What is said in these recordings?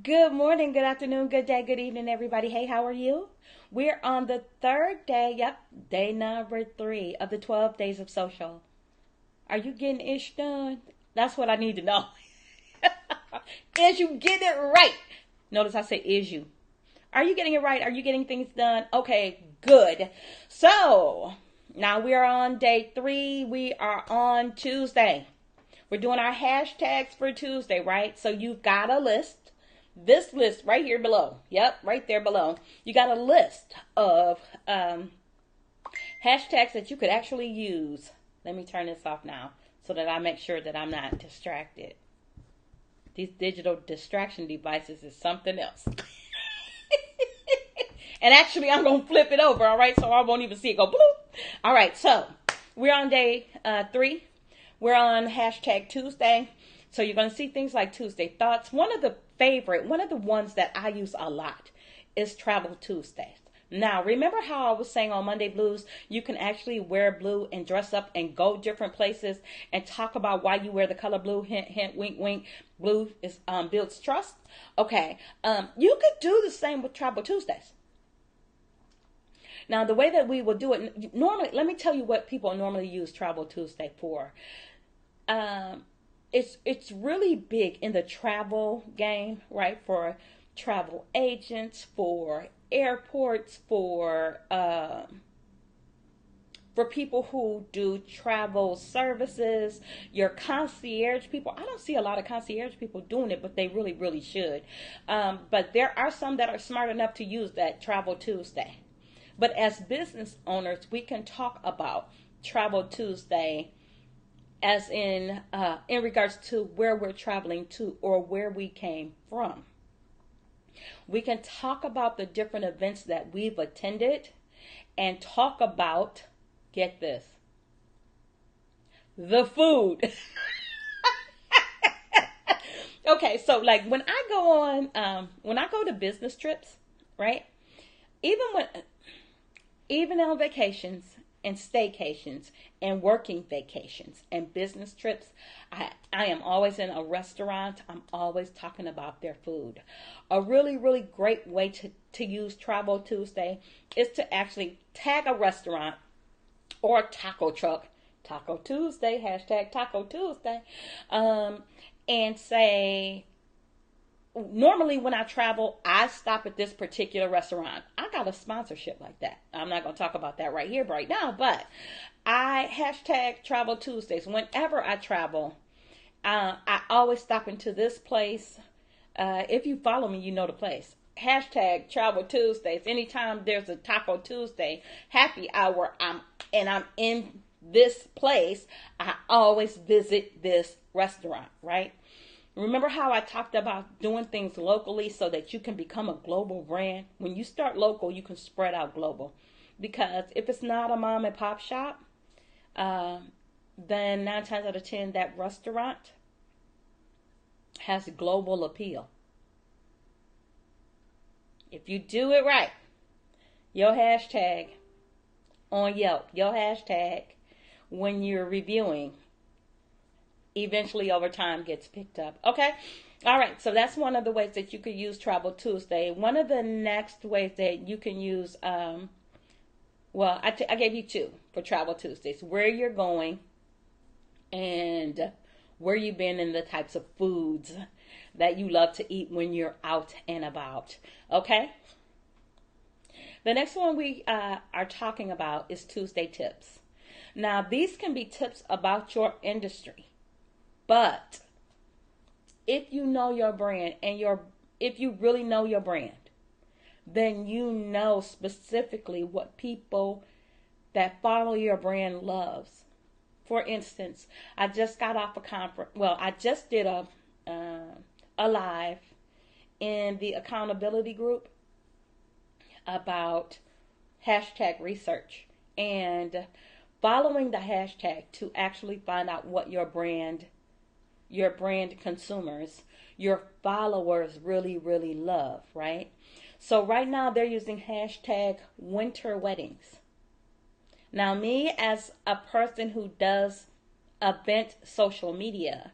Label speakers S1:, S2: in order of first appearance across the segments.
S1: Good morning, good afternoon, good day, good evening, everybody. Hey, how are you? We're on the third day, day number 3 of the 12 days of social. Are you getting ish done? That's what I need to know. Is you getting it right? Notice I say is you. Are you getting it right? Are you getting things done? Okay, good. So, now we are on day 3. We are on Tuesday. We're doing our hashtags for Tuesday, right? So you've got a list. This list right here below. Yep, right there below. You got a list of hashtags that you could actually use. Let me turn this off now so that I make sure that I'm not distracted. These digital distraction devices is something else. And actually, I'm going to flip it over, all right? So I won't even see it go bloop. All right, so we're on day 3. We're on hashtag Tuesday. So you're going to see things like Tuesday Thoughts. One of the ones that I use a lot is Travel Tuesdays. Now, remember how I was saying on Monday Blues, you can actually wear blue and dress up and go different places and talk about why you wear the color blue. Hint, hint, wink, wink. Blue is builds trust. Okay, you could do the same with Travel Tuesdays. Now, the way that we will do it normally, let me tell you what people normally use Travel Tuesday for. It's really big in the travel game, right? For travel agents, for airports, for people who do travel services, your concierge people. I don't see a lot of concierge people doing it, but they really, really should. But there are some that are smart enough to use that Travel Tuesday. But as business owners, we can talk about Travel Tuesday as in regards to where we're traveling to or where we came from. We can talk about the different events that we've attended and talk about, get this, the food. Okay, so like when I go to business trips, right? Even when even on vacations and staycations and working vacations and business trips, I am always in a restaurant. I'm always talking about their food. A really, really great way to use Travel Tuesday is to actually tag a restaurant or a taco truck, Taco Tuesday, hashtag Taco Tuesday, and say, normally when I travel, I stop at this particular restaurant. I got a sponsorship like that. I'm not going to talk about that right here, right now, but I hashtag Travel Tuesdays. Whenever I travel, I always stop into this place. If you follow me, you know the place. Hashtag Travel Tuesdays. Anytime there's a Taco Tuesday happy hour, I'm in this place, I always visit this restaurant, right? Remember how I talked about doing things locally so that you can become a global brand? When you start local, you can spread out global. Because if it's not a mom and pop shop, then 9 times out of 10, that restaurant has global appeal. If you do it right, your hashtag on Yelp, your hashtag when you're reviewing, eventually over time gets picked up. Okay? All right. So that's one of the ways that you could use Travel Tuesday. One of the next ways that you can use, I gave you 2 for Travel Tuesdays. Where you're going and where you've been and the types of foods that you love to eat when you're out and about. Okay? The next one we are talking about is Tuesday tips. Now, these can be tips about your industry. But if you know your brand and if you really know your brand, then you know specifically what people that follow your brand loves. For instance, I just got off a conference. Well, I just did a live in the accountability group about hashtag research and following the hashtag to actually find out what your brand consumers, your followers really, really love, right? So right now they're using hashtag winter weddings. Now, me as a person who does event social media,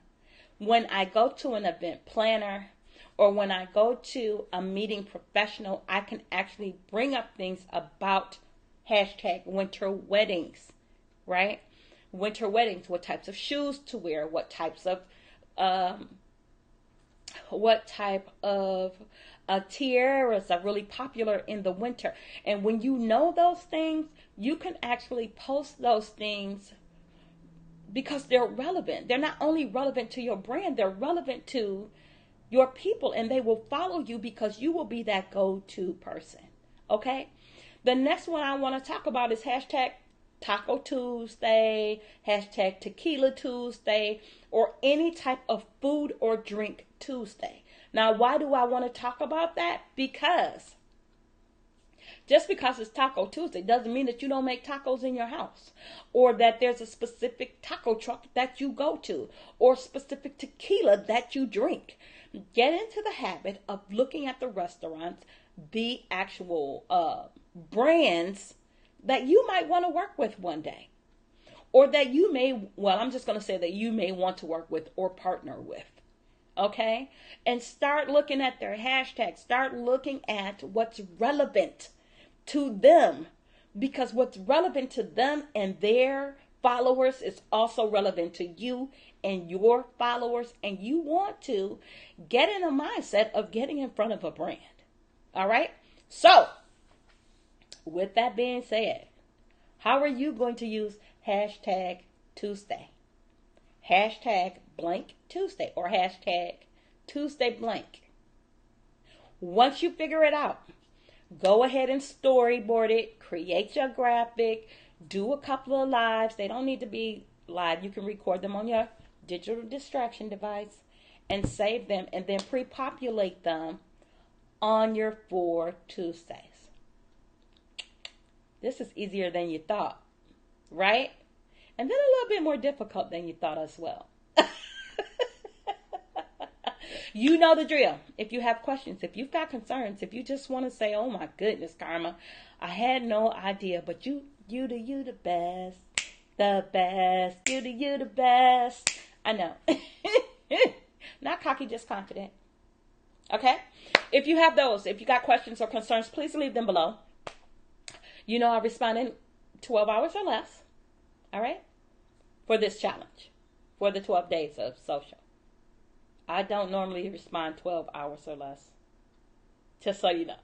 S1: when I go to an event planner or when I go to a meeting professional, I can actually bring up things about hashtag winter weddings, right? Winter weddings, what types of shoes to wear, um, what type of tiaras are really popular in the winter. And when you know those things, you can actually post those things because they're relevant. They're not only relevant to your brand, they're relevant to your people, and they will follow you because you will be that go-to person. Okay? The next one I want to talk about is hashtag Taco Tuesday, hashtag Tequila Tuesday, or any type of food or drink Tuesday. Now, why do I want to talk about that? Because just because it's Taco Tuesday doesn't mean that you don't make tacos in your house, or that there's a specific taco truck that you go to, or specific tequila that you drink. Get into the habit of looking at the restaurants, the actual brands that you might want to work with one day, or that you may, well, I'm just going to say that you may want to work with or partner with. Okay? And start looking at their hashtags. Start looking at what's relevant to them, because what's relevant to them and their followers is also relevant to you and your followers, and you want to get in a mindset of getting in front of a brand. All right? So, with that being said, how are you going to use hashtag Tuesday? Hashtag blank Tuesday, or hashtag Tuesday blank. Once you figure it out, go ahead and storyboard it, create your graphic, do a couple of lives. They don't need to be live. You can record them on your digital distraction device and save them, and then pre-populate them on your 4 Tuesdays. This is easier than you thought, right? And then a little bit more difficult than you thought as well. You know the drill. If you have questions, if you've got concerns, if you just want to say, oh my goodness, Karma, I had no idea, but you the best, you the best. I know. Not cocky, just confident. Okay? If you have those, if you got questions or concerns, please leave them below. You know I respond in 12 hours or less. All right? For this challenge. For the 12 days of social. I don't normally respond 12 hours or less. Just so you know.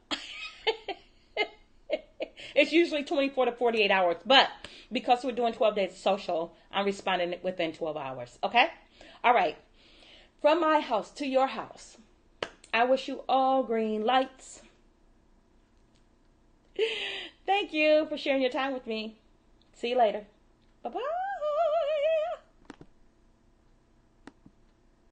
S1: It's usually 24 to 48 hours. But because we're doing 12 days of social, I'm responding within 12 hours. Okay? All right. From my house to your house, I wish you all green lights. Thank you for sharing your time with me. See you later. Bye-bye.